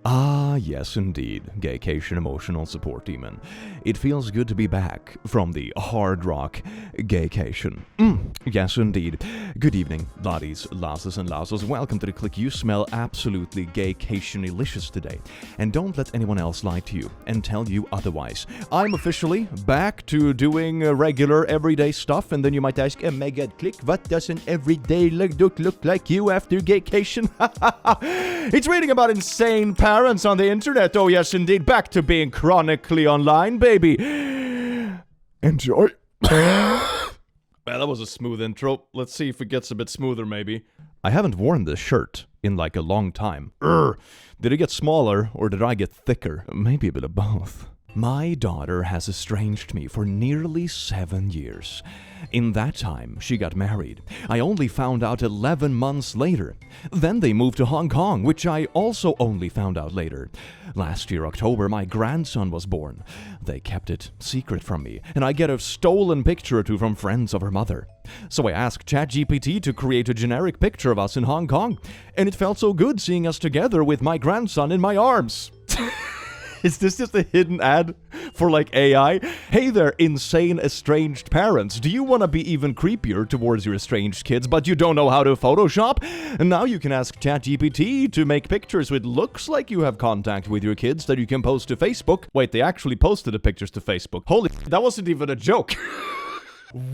Ah, yes indeed, Gaycation Emotional Support Demon. It feels good to be back from the hard rock Gaycation. Yes indeed. Good evening, laddies, lasses and lasses. Welcome to the click. You smell absolutely Gaycation-delicious today. And don't let anyone else lie to you and tell you otherwise. I'm officially back to doing regular everyday stuff, and then you might ask, oh my god, click, what does an everyday look like you after Gaycation? It's reading about insane parents on the internet. Oh yes indeed, back to being chronically online, baby. Enjoy. Well, that was a smooth intro. Let's see if it gets a bit smoother maybe. I haven't worn this shirt in like a long time. Did it get smaller or did I get thicker? Maybe a bit of both. My daughter has estranged me for nearly 7 years. In that time, she got married. I only found out 11 months later. Then they moved to Hong Kong, which I also only found out later. Last year, October, my grandson was born. They kept it secret from me, and I get a stolen picture or two from friends of her mother. So I asked ChatGPT to create a generic picture of us in Hong Kong, and it felt so good seeing us together with my grandson in my arms. Is this just a hidden ad for like AI? Hey there, insane estranged parents. Do you want to be even creepier towards your estranged kids, but you don't know how to Photoshop? And now you can ask ChatGPT to make pictures with looks like you have contact with your kids that you can post to Facebook. Wait, they actually posted the pictures to Facebook. Holy, that wasn't even a joke.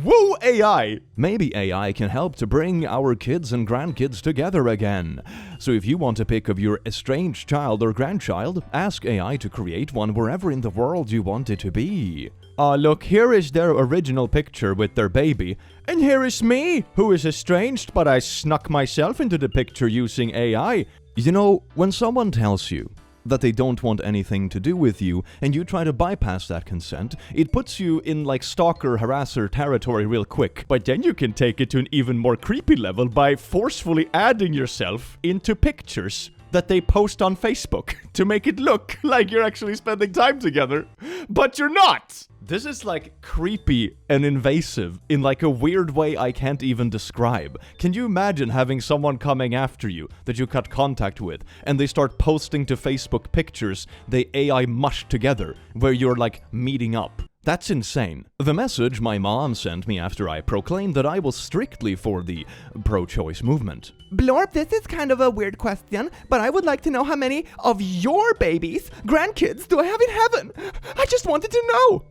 Woo AI! Maybe AI can help to bring our kids and grandkids together again. So if you want a pic of your estranged child or grandchild, ask AI to create one wherever in the world you want it to be. Look, here is their original picture with their baby. And here is me, who is estranged, but I snuck myself into the picture using AI. You know, when someone tells you that they don't want anything to do with you, and you try to bypass that consent, it puts you in like stalker, harasser territory real quick. But then you can take it to an even more creepy level by forcefully adding yourself into pictures that they post on Facebook to make it look like you're actually spending time together, but you're not! This is like creepy and invasive in like a weird way I can't even describe. Can you imagine having someone coming after you that you cut contact with and they start posting to Facebook pictures they AI mushed together where you're like meeting up? That's insane. The message my mom sent me after I proclaimed that I was strictly for the pro-choice movement. Blorp, this is kind of a weird question, but I would like to know how many of your babies, grandkids, do I have in heaven? I just wanted to know.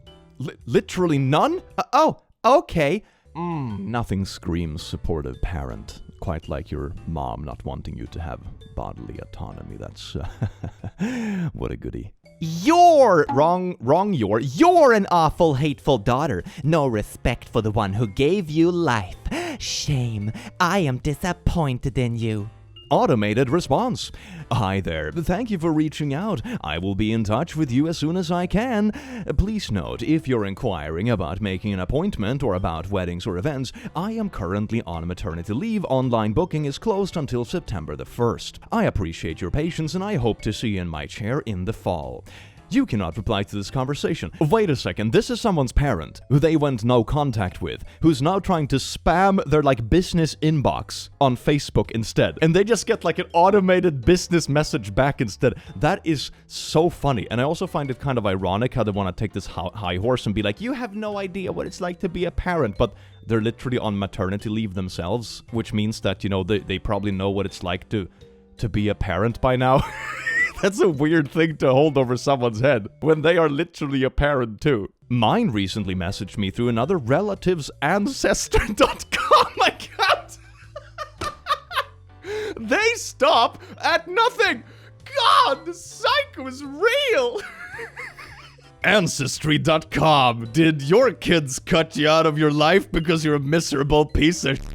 Literally none? Oh, okay. Nothing screams supportive parent. Quite like your mom not wanting you to have bodily autonomy. That's what a goodie. You're an awful, hateful daughter. No respect for the one who gave you life. Shame. I am disappointed in you. Automated response. Hi there. Thank you for reaching out. I will be in touch with you as soon as I can. Please note, if you're inquiring about making an appointment or about weddings or events, I am currently on maternity leave. Online booking is closed until September the 1st. I appreciate your patience and I hope to see you in my chair in the fall. You cannot reply to this conversation. Wait a second, this is someone's parent who they went no contact with, who's now trying to spam their like business inbox on Facebook instead. And they just get like an automated business message back instead. That is so funny. And I also find it kind of ironic how they want to take this high horse and be like, you have no idea what it's like to be a parent, but they're literally on maternity leave themselves, which means that, you know, they probably know what it's like to be a parent by now. That's a weird thing to hold over someone's head when they are literally a parent too. Mine recently messaged me through another relative's ancestor.com. My God. They stop at nothing. God, the psycho is real. Ancestry.com. Did your kids cut you out of your life because you're a miserable piece of shit?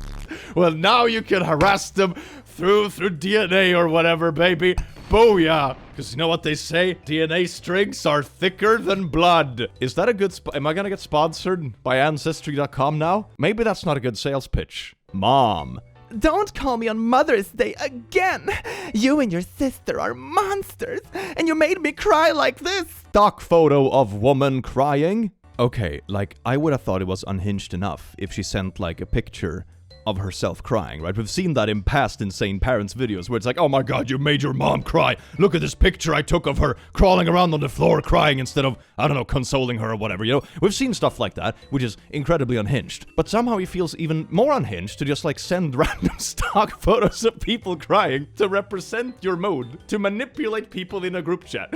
Well, now you can harass them through DNA or whatever, baby. Booyah! Because you know what they say? DNA strings are thicker than blood. Is that a good am I gonna get sponsored by Ancestry.com now? Maybe that's not a good sales pitch. Mom. Don't call me on Mother's Day again! You and your sister are monsters, and you made me cry like this! Stock photo of woman crying? Okay, like, I would have thought it was unhinged enough if she sent, like, a picture of herself crying, right? We've seen that in past Insane Parents videos where it's like, oh my god, you made your mom cry. Look at this picture I took of her crawling around on the floor crying instead of, I don't know, consoling her or whatever, you know? We've seen stuff like that, which is incredibly unhinged. But somehow he feels even more unhinged to just like send random stock photos of people crying to represent your mood, to manipulate people in a group chat.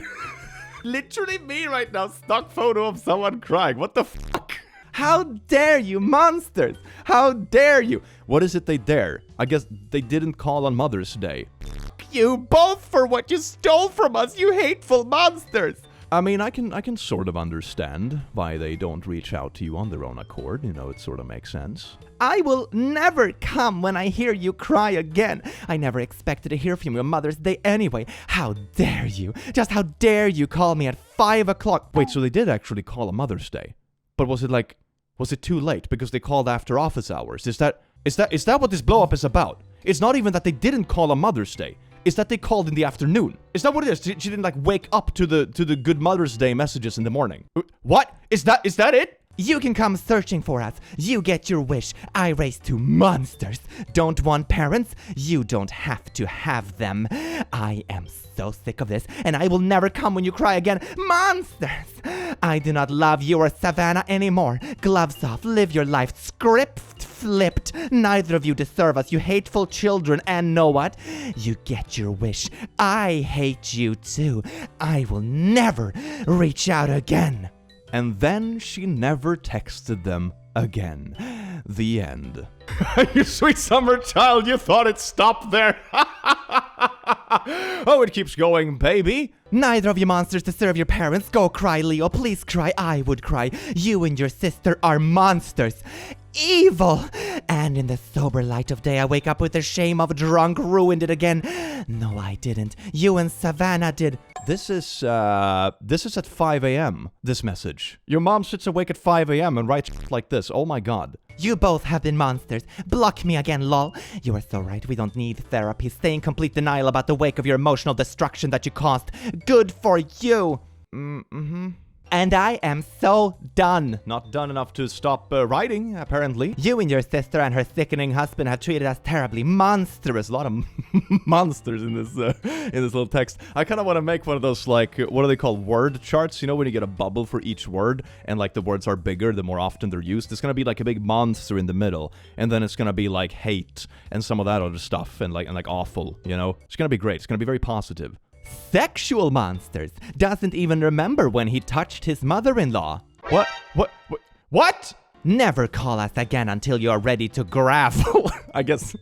Literally me right now, stock photo of someone crying. What the fuck? How dare you, monsters? How dare you? What is it they dare? I guess they didn't call on Mother's Day. You both for what you stole from us, you hateful monsters! I mean, I can sort of understand why they don't reach out to you on their own accord. You know, it sort of makes sense. I will never come when I hear you cry again. I never expected to hear from you on Mother's Day anyway. How dare you? Just how dare you call me at 5 o'clock? Wait, so they did actually call on Mother's Day? But was it too late because they called after office hours? Is that what this blow up is about? It's not even that they didn't call on Mother's Day. It's that they called in the afternoon. Is that what it is? She didn't like wake up to the Good Mother's Day messages in the morning. What? Is that it? You can come searching for us. You get your wish. I raise two monsters. Don't want parents? You don't have to have them. I am so sick of this, and I will never come when you cry again. Monsters! I do not love you or Savannah anymore. Gloves off. Live your life. Script flipped. Neither of you deserve us, you hateful children. And know what? You get your wish. I hate you too. I will never reach out again. And then she never texted them again. The end. You sweet summer child, you thought it stopped there. Oh, it keeps going, baby. Neither of you monsters deserve your parents. Go cry, Leo. Please cry. I would cry. You and your sister are monsters. Evil! And in the sober light of day, I wake up with the shame of drunk ruined it again. No, I didn't. You and Savannah did. This is at 5 a.m., this message. Your mom sits awake at 5 a.m. and writes like this. Oh my god. You both have been monsters. Block me again, lol. You are so right. We don't need therapy. Stay in complete denial about the wake of your emotional destruction that you caused. Good for you. And I am so done. Not done enough to stop writing, apparently. You and your sister and her sickening husband have treated us terribly. Monstrous. A lot of monsters in this little text. I kind of want to make one of those, like, what are they called? Word charts? You know, when you get a bubble for each word, and, like, the words are bigger the more often they're used. It's going to be, like, a big monster in the middle. And then it's going to be, like, hate and some of that other stuff and, like, awful, you know? It's going to be great. It's going to be very positive. Sexual monsters. Doesn't even remember when he touched his mother-in-law. What? Never call us again until you are ready to gravel. I guess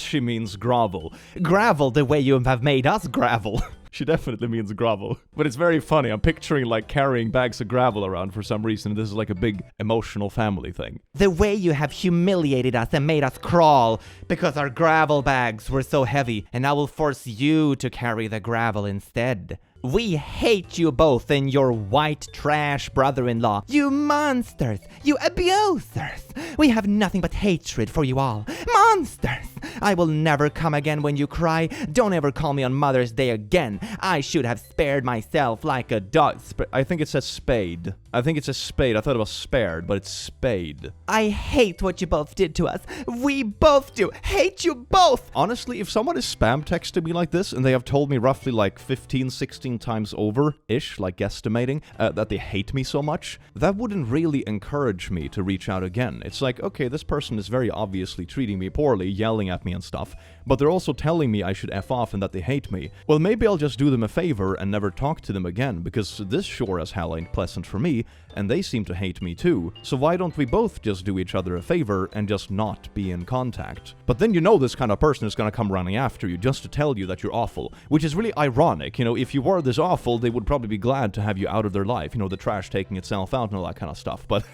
she means grovel. Gravel the way you have made us gravel. She definitely means gravel. But it's very funny. I'm picturing like carrying bags of gravel around for some reason. This is like a big emotional family thing. The way you have humiliated us and made us crawl because our gravel bags were so heavy, and I will force you to carry the gravel instead. We hate you both and your white trash brother-in-law. You monsters! You abusers! We have nothing but hatred for you all. Monsters! I will never come again when you cry. Don't ever call me on Mother's Day again. I should have spared myself like a dog. I think it says spade. I think it says spade. I thought it was spared, but it's spade. I hate what you both did to us. We both do. Hate you both! Honestly, if someone is spam texting me like this and they have told me roughly like 15, 16 times over-ish, like guesstimating, that they hate me so much, that wouldn't really encourage me to reach out again. It's like, okay, this person is very obviously treating me poorly, yelling at me and stuff, but they're also telling me I should F off and that they hate me. Well, maybe I'll just do them a favor and never talk to them again, because this sure as hell ain't pleasant for me, and they seem to hate me too, so why don't we both just do each other a favor and just not be in contact? But then you know this kind of person is gonna come running after you just to tell you that you're awful, which is really ironic. You know, if you were this awful, they would probably be glad to have you out of their life, you know, the trash taking itself out and all that kind of stuff, but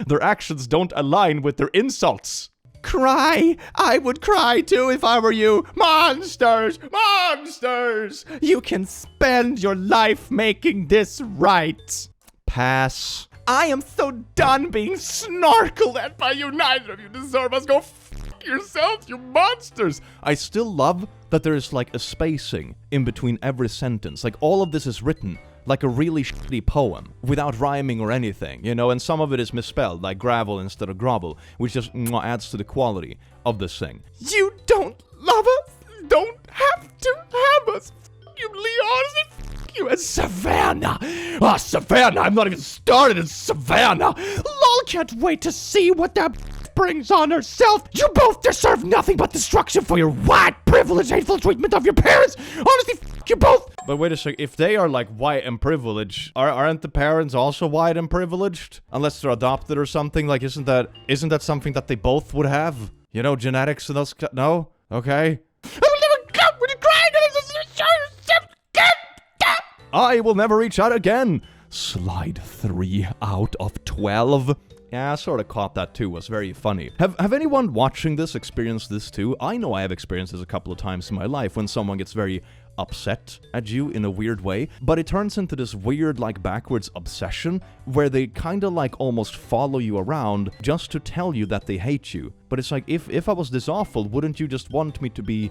their actions don't align with their insults. Cry! I would cry too if I were you. Monsters! Monsters! You can spend your life making this right. Pass. I am so done being snorkeled at by you. Neither of you deserve us. Go f*** yourselves, you monsters. I still love that there's like a spacing in between every sentence. Like all of this is written like a really shitty poem, without rhyming or anything, you know, and some of it is misspelled, like gravel instead of grovel, which just adds to the quality of this thing. You don't love us, don't have to have us. F you, Leon, and you, and Savannah. Oh, Savannah, I'm not even started in Savannah. Lol, can't wait to see what that brings on herself. You both deserve nothing but destruction for your white privilege, hateful treatment of your parents. Honestly, f you both. But wait a sec, if they are like white and privileged, aren't the parents also white and privileged? Unless they're adopted or something, like isn't that something that they both would have? You know, genetics and those, no? Okay. I will never reach out again. Slide 3 out of 12. Yeah, I sort of caught that too. It was very funny. Have anyone watching this experienced this too? I know I have experienced this a couple of times in my life when someone gets very upset at you in a weird way, but it turns into this weird, like, backwards obsession where they kind of like almost follow you around just to tell you that they hate you. But it's like, if I was this awful, wouldn't you just want me to be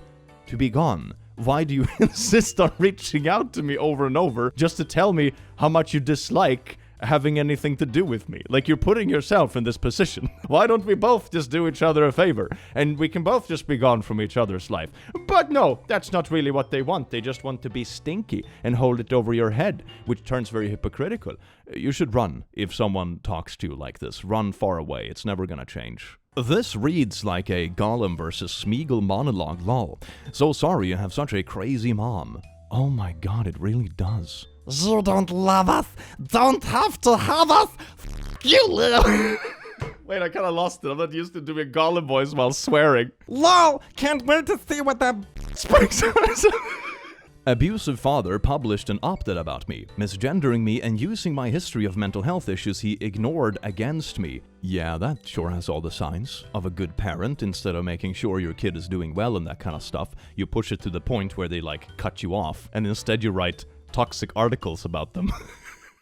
gone? Why do you insist on reaching out to me over and over just to tell me how much you dislike having anything to do with me? Like, you're putting yourself in this position. Why don't we both just do each other a favor and we can both just be gone from each other's life? But no, that's not really what they want. They just want to be stinky and hold it over your head, which turns very hypocritical. You should run if someone talks to you like this. Run far away. It's never gonna change. This reads like a Gollum versus Smeagol monologue, lol. So sorry you have such a crazy mom. Oh my god, it really does. You don't love us, don't have to have us. You little. Wait, I kinda lost it. I'm not used to doing Gollum voice while swearing. Lol, can't wait to see what that brings on. Abusive father published an op-ed about me, misgendering me and using my history of mental health issues he ignored against me. Yeah, that sure has all the signs of a good parent. Instead of making sure your kid is doing well and that kind of stuff, you push it to the point where they, like, cut you off, and instead you write toxic articles about them.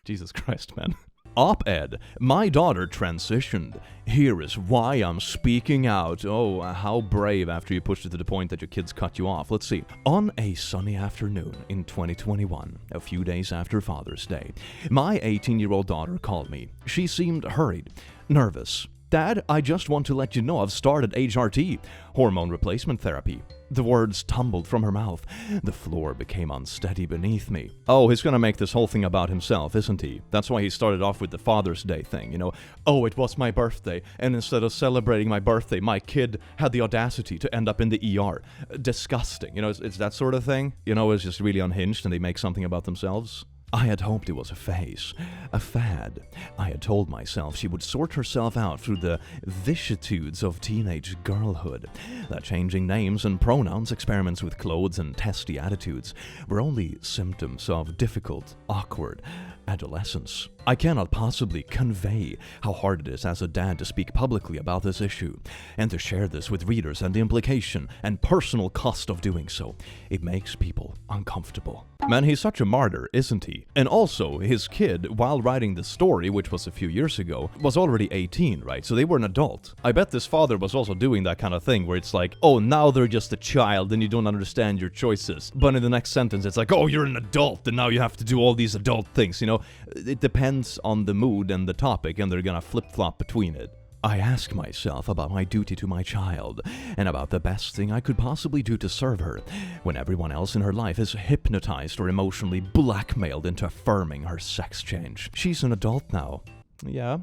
Jesus Christ, man. Op-ed. My daughter transitioned. Here is why I'm speaking out. Oh, how brave after you pushed it to the point that your kids cut you off. Let's see. On a sunny afternoon in 2021, a few days after Father's Day, my 18-year-old daughter called me. She seemed hurried, nervous. Dad, I just want to let you know I've started HRT, hormone replacement therapy. The words tumbled from her mouth. The floor became unsteady beneath me. Oh, he's gonna make this whole thing about himself, isn't he? That's why he started off with the Father's Day thing, you know? Oh, it was my birthday, and instead of celebrating my birthday, my kid had the audacity to end up in the ER. Disgusting. You know, it's that sort of thing. You know, it's just really unhinged and they make something about themselves. I had hoped it was a phase, a fad. I had told myself she would sort herself out through the vicissitudes of teenage girlhood. That changing names and pronouns, experiments with clothes, and testy attitudes were only symptoms of difficult, awkward adolescence. I cannot possibly convey how hard it is as a dad to speak publicly about this issue, and to share this with readers and the implication and personal cost of doing so. It makes people uncomfortable. Man, he's such a martyr, isn't he? And also, his kid, while writing the story, which was a few years ago, was already 18, right? So they were an adult. I bet this father was also doing that kind of thing where it's like, oh, now they're just a child and you don't understand your choices. But in the next sentence, it's like, oh, you're an adult and now you have to do all these adult things, you know? It depends on the mood and the topic, and they're gonna flip-flop between it. I ask myself about my duty to my child, and about the best thing I could possibly do to serve her, when everyone else in her life is hypnotized or emotionally blackmailed into affirming her sex change. She's an adult now. Yeah,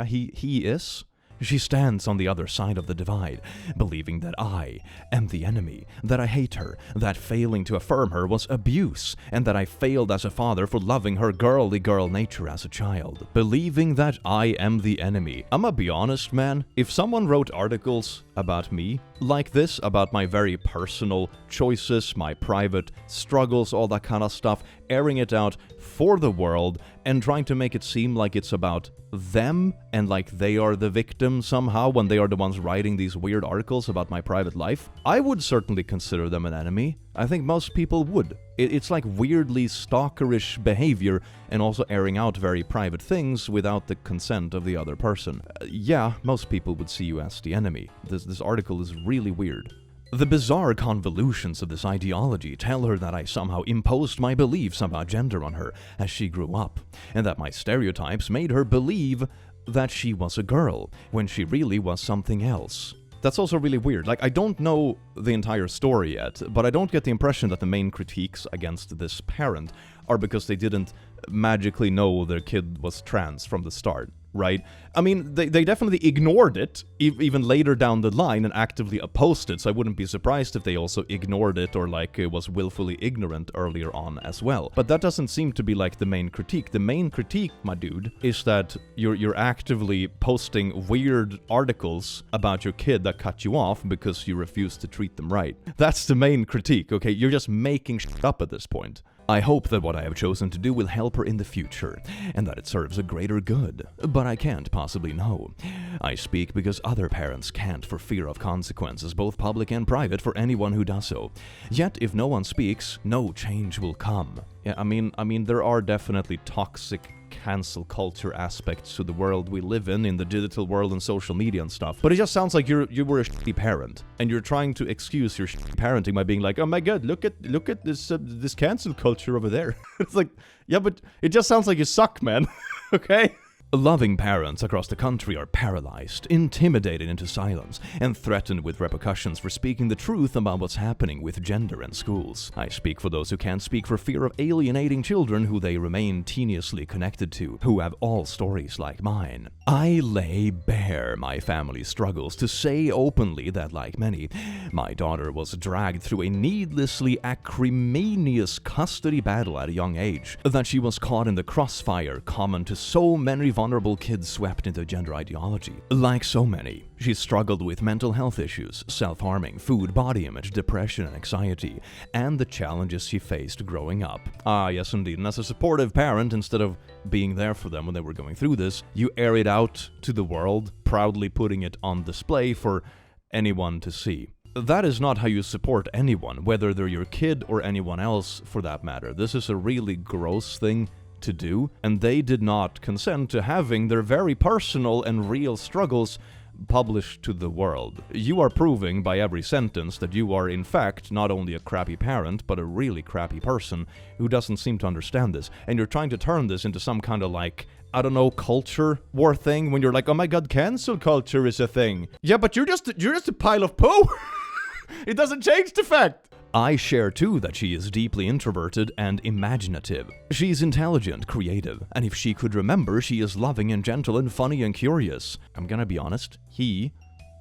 he is. She stands on the other side of the divide, believing that I am the enemy, that I hate her, that failing to affirm her was abuse, and that I failed as a father for loving her girly girl nature as a child. Believing that I am the enemy. I'ma be honest, man, if someone wrote articles about me like this, about my very personal choices, my private struggles, all that kind of stuff, airing it out for the world, and trying to make it seem like it's about them and like they are the victim somehow when they are the ones writing these weird articles about my private life, I would certainly consider them an enemy. I think most people would. It's like weirdly stalkerish behavior and also airing out very private things without the consent of the other person. Yeah, most people would see you as the enemy. This article is really weird. The bizarre convolutions of this ideology tell her that I somehow imposed my beliefs about gender on her as she grew up, and that my stereotypes made her believe that she was a girl when she really was something else. That's also really weird. Like, I don't know the entire story yet, but I don't get the impression that the main critiques against this parent are because they didn't magically know their kid was trans from the start, right? I mean, they definitely ignored it, even later down the line, and actively opposed it, so I wouldn't be surprised if they also ignored it or, like, was willfully ignorant earlier on as well. But that doesn't seem to be, like, the main critique. The main critique, my dude, is that you're actively posting weird articles about your kid that cut you off because you refuse to treat them right. That's the main critique, okay? You're just making shit up at this point. I hope that what I have chosen to do will help her in the future, and that it serves a greater good, but I can't possibly know. I speak because other parents can't for fear of consequences, both public and private, for anyone who does so. Yet, if no one speaks, no change will come. Yeah, I mean, there are definitely toxic cancel culture aspects to the world we live in the digital world and social media and stuff. But it just sounds like you were a shitty parent, and you're trying to excuse your shitty parenting by being like, oh my god, look at this cancel culture over there. It's like, yeah, but it just sounds like you suck, man. Okay? Loving parents across the country are paralyzed, intimidated into silence, and threatened with repercussions for speaking the truth about what's happening with gender in schools. I speak for those who can't speak for fear of alienating children who they remain tenuously connected to, who have all stories like mine. I lay bare my family's struggles to say openly that, like many, my daughter was dragged through a needlessly acrimonious custody battle at a young age, that she was caught in the crossfire common to so many vulnerable kids swept into gender ideology. Like so many, she struggled with mental health issues, self-harming, food, body image, depression, and anxiety, and the challenges she faced growing up. Ah, yes indeed, and as a supportive parent, instead of being there for them when they were going through this, you air it out to the world, proudly putting it on display for anyone to see. That is not how you support anyone, whether they're your kid or anyone else for that matter. This is a really gross thing to do, and they did not consent to having their very personal and real struggles published to the world. You are proving by every sentence that you are in fact not only a crappy parent, but a really crappy person who doesn't seem to understand this, and you're trying to turn this into some kind of, like, I don't know, culture war thing, when you're like, oh my god, cancel culture is a thing. Yeah, but you're just a pile of poo. It doesn't change the fact. I share too that she is deeply introverted and imaginative. She's intelligent, creative, and if she could remember, she is loving and gentle and funny and curious. I'm gonna be honest, he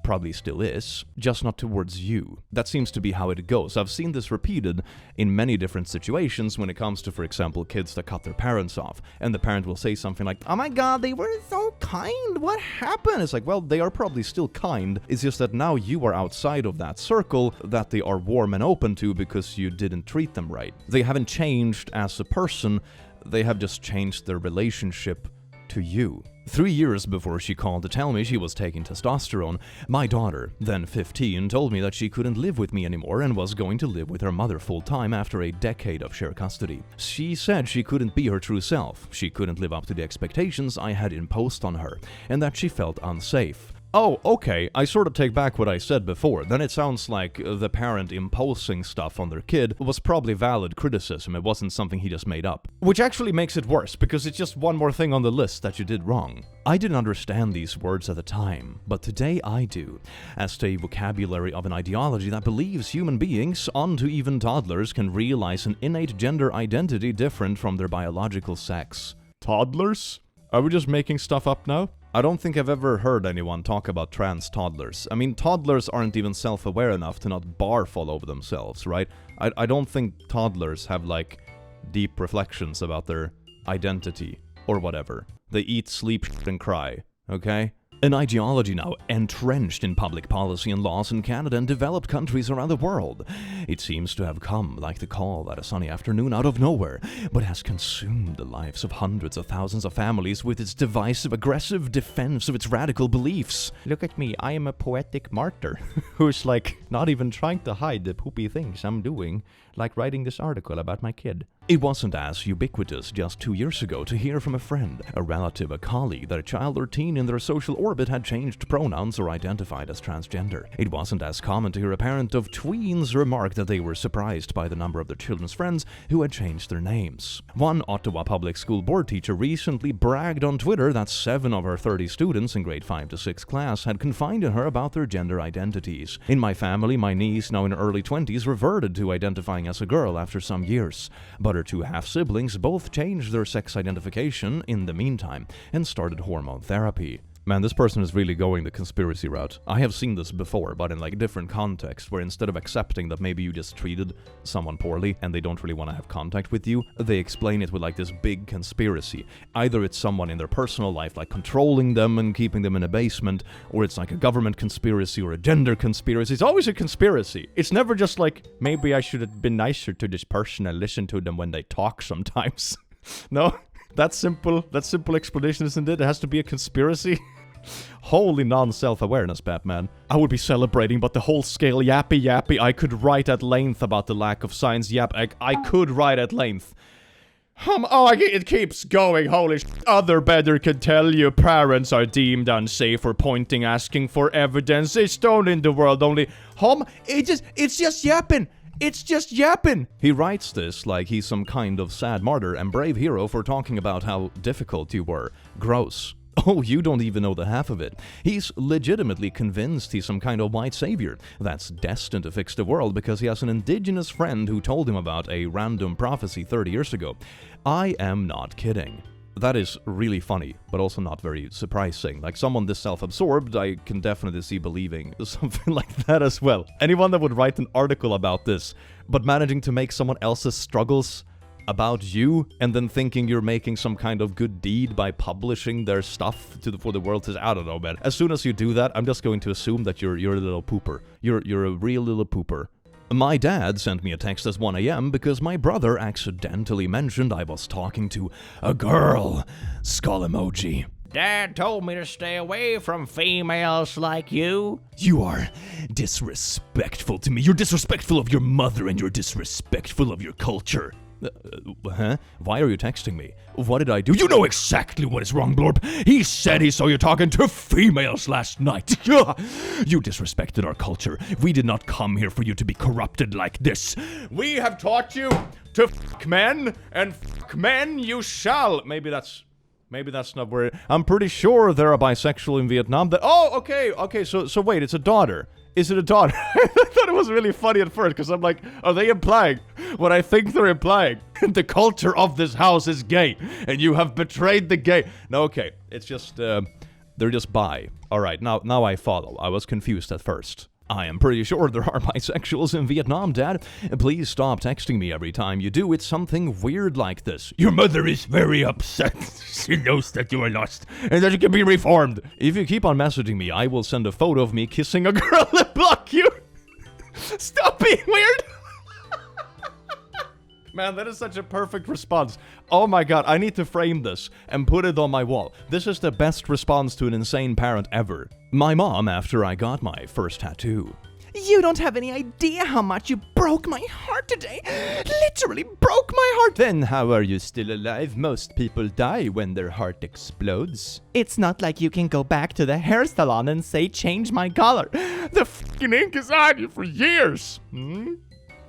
probably still is, just not towards you. That seems to be how it goes. I've seen this repeated in many different situations when it comes to, for example, kids that cut their parents off, and the parent will say something like, oh my god, they were so kind, what happened? It's like, well, they are probably still kind, it's just that now you are outside of that circle that they are warm and open to because you didn't treat them right. They haven't changed as a person, they have just changed their relationship to you. 3 years before she called to tell me she was taking testosterone, my daughter, then 15, told me that she couldn't live with me anymore and was going to live with her mother full-time after a decade of shared custody. She said she couldn't be her true self, she couldn't live up to the expectations I had imposed on her, and that she felt unsafe. Oh, okay, I sort of take back what I said before. Then it sounds like the parent imposing stuff on their kid was probably valid criticism, it wasn't something he just made up. Which actually makes it worse, because it's just one more thing on the list that you did wrong. I didn't understand these words at the time, but today I do, as a vocabulary of an ideology that believes human beings, on to even toddlers, can realize an innate gender identity different from their biological sex. Toddlers? Are we just making stuff up now? I don't think I've ever heard anyone talk about trans toddlers. I mean, toddlers aren't even self-aware enough to not barf all over themselves, right? I don't think toddlers have, like, deep reflections about their identity or whatever. They eat, sleep, and cry, okay? An ideology now entrenched in public policy and laws in Canada and developed countries around the world. It seems to have come like the call at a sunny afternoon out of nowhere, but has consumed the lives of hundreds of thousands of families with its divisive, aggressive defense of its radical beliefs. Look at me, I am a poetic martyr who's, like, not even trying to hide the poopy things I'm doing, like writing this article about my kid. It wasn't as ubiquitous just 2 years ago to hear from a friend, a relative, a colleague that a child or teen in their social orbit had changed pronouns or identified as transgender. It wasn't as common to hear a parent of tweens remark that they were surprised by the number of their children's friends who had changed their names. One Ottawa public school board teacher recently bragged on Twitter that 7 of her 30 students in grade 5 to 6 class had confided in her about their gender identities. In my family, my niece, now in her early 20s, reverted to identifying as a girl after some years, but her 2 half-siblings both changed their sex identification in the meantime and started hormone therapy. Man, this person is really going the conspiracy route. I have seen this before, but in like different contexts, where instead of accepting that maybe you just treated someone poorly and they don't really want to have contact with you, they explain it with like this big conspiracy. Either it's someone in their personal life, like controlling them and keeping them in a basement, or it's like a government conspiracy or a gender conspiracy. It's always a conspiracy. It's never just like, maybe I should have been nicer to this person and listen to them when they talk sometimes. No? That simple explanation, isn't it? It has to be a conspiracy. Holy non-self-awareness, Batman. I would be celebrating, but the whole scale yappy, I could write at length about the lack of science. Yep, I could write at length. It keeps going, holy sh**. Other better can tell you parents are deemed unsafe for pointing, asking for evidence. It's don't in the world only. It's just yapping. It's just yapping! He writes this like he's some kind of sad martyr and brave hero for talking about how difficult you were. Gross. Oh, you don't even know the half of it. He's legitimately convinced he's some kind of white savior that's destined to fix the world because he has an indigenous friend who told him about a random prophecy 30 years ago. I am not kidding. That is really funny, but also not very surprising. Like, someone this self-absorbed, I can definitely see believing something like that as well. Anyone that would write an article about this, but managing to make someone else's struggles about you, and then thinking you're making some kind of good deed by publishing their stuff for the world to... I don't know, man. As soon as you do that, I'm just going to assume that you're a little pooper. You're a real little pooper. My dad sent me a text at 1 a.m. because my brother accidentally mentioned I was talking to a girl. Skull emoji. Dad told me to stay away from females like you. You are disrespectful to me. You're disrespectful of your mother and you're disrespectful of your culture. Huh? Why are you texting me? What did I do? You know exactly what is wrong, Blorb. He said he saw you talking to females last night. You disrespected our culture. We did not come here for you to be corrupted like this. We have taught you to fuck men, and fuck men you shall. Maybe that's not where... I'm pretty sure there are bisexual in Vietnam that... Oh, okay, so wait, it's a daughter. Is it a daughter? I thought it was really funny at first, because I'm like, are they implying what I think they're implying? The culture of this house is gay, and you have betrayed the gay... No, okay, it's just, they're just bi. Alright, now I follow. I was confused at first. I am pretty sure there are bisexuals in Vietnam, Dad. Please stop texting me every time you do. It's something weird like this. Your mother is very upset. She knows that you are lost and that you can be reformed. If you keep on messaging me, I will send a photo of me kissing a girl and block you. Stop being weird. Man, that is such a perfect response. Oh my god, I need to frame this and put it on my wall. This is the best response to an insane parent ever. My mom after I got my first tattoo. You don't have any idea how much you broke my heart today. Literally broke my heart. Then how are you still alive? Most people die when their heart explodes. It's not like you can go back to the hair salon and say, change my color. The fucking ink is on you for years.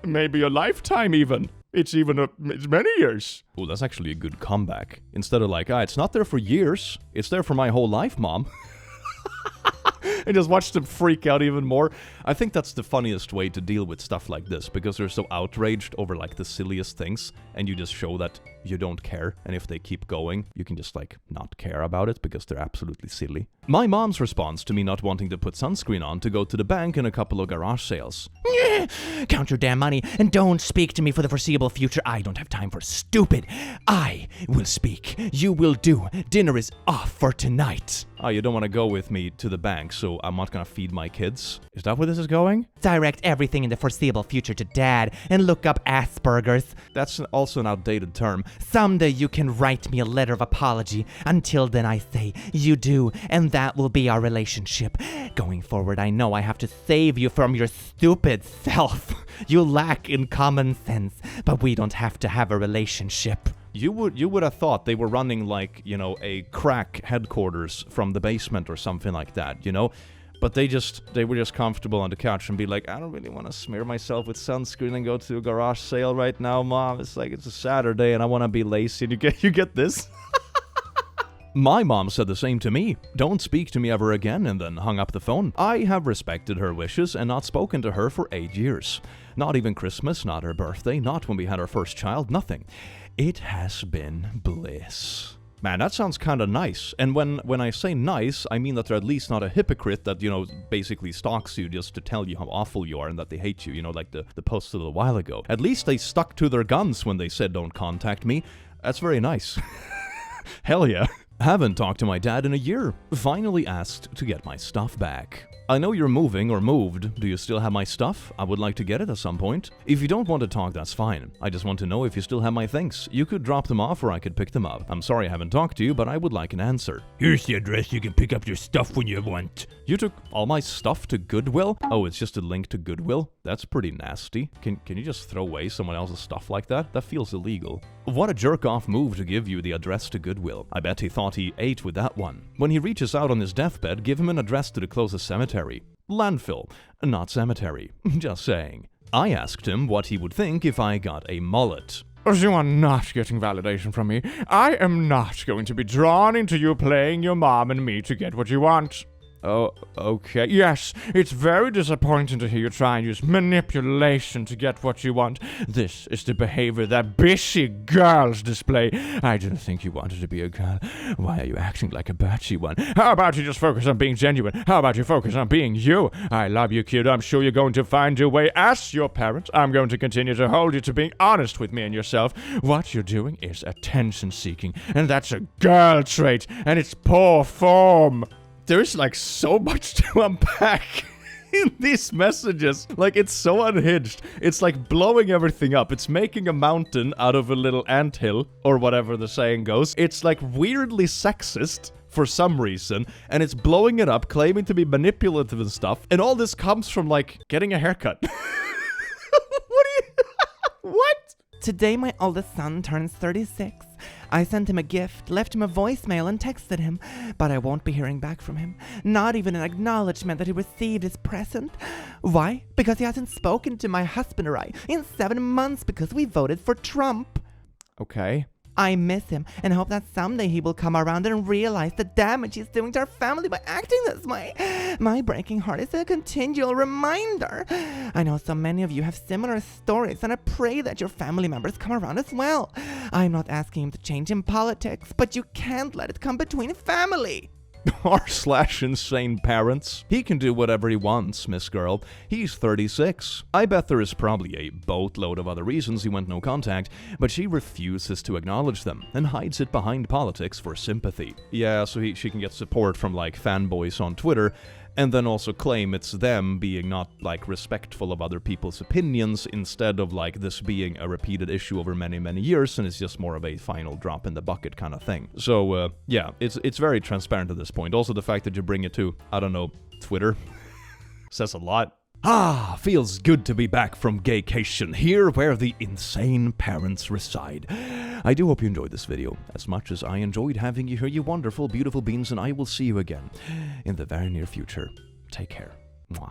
Maybe a lifetime even. It's many years. Oh, that's actually a good comeback. Instead of like, it's not there for years. It's there for my whole life, Mom. And just watch them freak out even more. I think that's the funniest way to deal with stuff like this, because they're so outraged over like the silliest things, and you just show that you don't care, and if they keep going, you can just like not care about it because they're absolutely silly. My mom's response to me not wanting to put sunscreen on to go to the bank in a couple of garage sales. Count your damn money and don't speak to me for the foreseeable future. I don't have time for stupid. I will speak. You will do. Dinner is off for tonight. Oh, you don't want to go with me to the bank, so I'm not gonna feed my kids? Is that where this is going? Direct everything in the foreseeable future to Dad and look up Asperger's. That's also an outdated term. Someday you can write me a letter of apology. Until then, I say you do, and that will be our relationship. Going forward, I know I have to save you from your stupid self. You lack in common sense, but we don't have to have a relationship. You would have thought they were running like, you know, a crack headquarters from the basement or something like that, you know? But they were just comfortable on the couch and be like, I don't really want to smear myself with sunscreen and go to a garage sale right now, Mom. It's like, it's a Saturday and I want to be lazy. And you get this? My mom said the same to me. Don't speak to me ever again, and then hung up the phone. I have respected her wishes and not spoken to her for 8 years. Not even Christmas, not her birthday, not when we had our first child, nothing. It has been bliss. Man, that sounds kind of nice. And when I say nice, I mean that they're at least not a hypocrite that, you know, basically stalks you just to tell you how awful you are and that they hate you, you know, like the post a little while ago. At least they stuck to their guns when they said don't contact me. That's very nice. Hell yeah. Haven't talked to my dad in a year. Finally asked to get my stuff back. I know you're moving or moved. Do you still have my stuff? I would like to get it at some point. If you don't want to talk, that's fine. I just want to know if you still have my things. You could drop them off or I could pick them up. I'm sorry I haven't talked to you, but I would like an answer. Here's the address. You can pick up your stuff when you want. You took all my stuff to Goodwill? Oh, it's just a link to Goodwill? That's pretty nasty. Can you just throw away someone else's stuff like that? That feels illegal. What a jerk-off move to give you the address to Goodwill. I bet he thought he ate with that one. When he reaches out on his deathbed, give him an address to the closest cemetery. Landfill, not cemetery. Just saying. I asked him what he would think if I got a mullet. You are not getting validation from me. I am not going to be drawn into you playing your mom and me to get what you want. Oh, okay. Yes, it's very disappointing to hear you try and use manipulation to get what you want. This is the behavior that bitchy girls display. I didn't think you wanted to be a girl. Why are you acting like a bitchy one? How about you just focus on being genuine? How about you focus on being you? I love you, kid. I'm sure you're going to find your way. As your parent, I'm going to continue to hold you to being honest with me and yourself. What you're doing is attention-seeking, and that's a girl trait, and it's poor form. There's like so much to unpack in these messages. Like, it's so unhinged. It's like blowing everything up. It's making a mountain out of a little anthill, or whatever the saying goes. It's like weirdly sexist for some reason, and it's blowing it up, claiming to be manipulative and stuff. And all this comes from like getting a haircut. What? Today, my oldest son turns 36. I sent him a gift, left him a voicemail, and texted him, but I won't be hearing back from him. Not even an acknowledgement that he received his present. Why? Because he hasn't spoken to my husband or I in 7 months because we voted for Trump. Okay. I miss him and hope that someday he will come around and realize the damage he's doing to our family by acting this way. My breaking heart is a continual reminder. I know so many of you have similar stories, and I pray that your family members come around as well. I'm not asking him to change in politics, but you can't let it come between family. r/InsaneParents. He can do whatever he wants, Miss Girl. He's 36. I bet there is probably a boatload of other reasons he went no contact, but she refuses to acknowledge them and hides it behind politics for sympathy. Yeah, so she can get support from like fanboys on Twitter, and then also claim it's them being not like respectful of other people's opinions instead of like this being a repeated issue over many, many years, and it's just more of a final drop in the bucket kind of thing. So yeah, it's very transparent at this point. Also the fact that you bring it to, I don't know, Twitter says a lot. Ah, feels good to be back from gaycation, here where the insane parents reside. I do hope you enjoyed this video as much as I enjoyed having you here, you wonderful, beautiful beings, and I will see you again in the very near future. Take care. Mwah.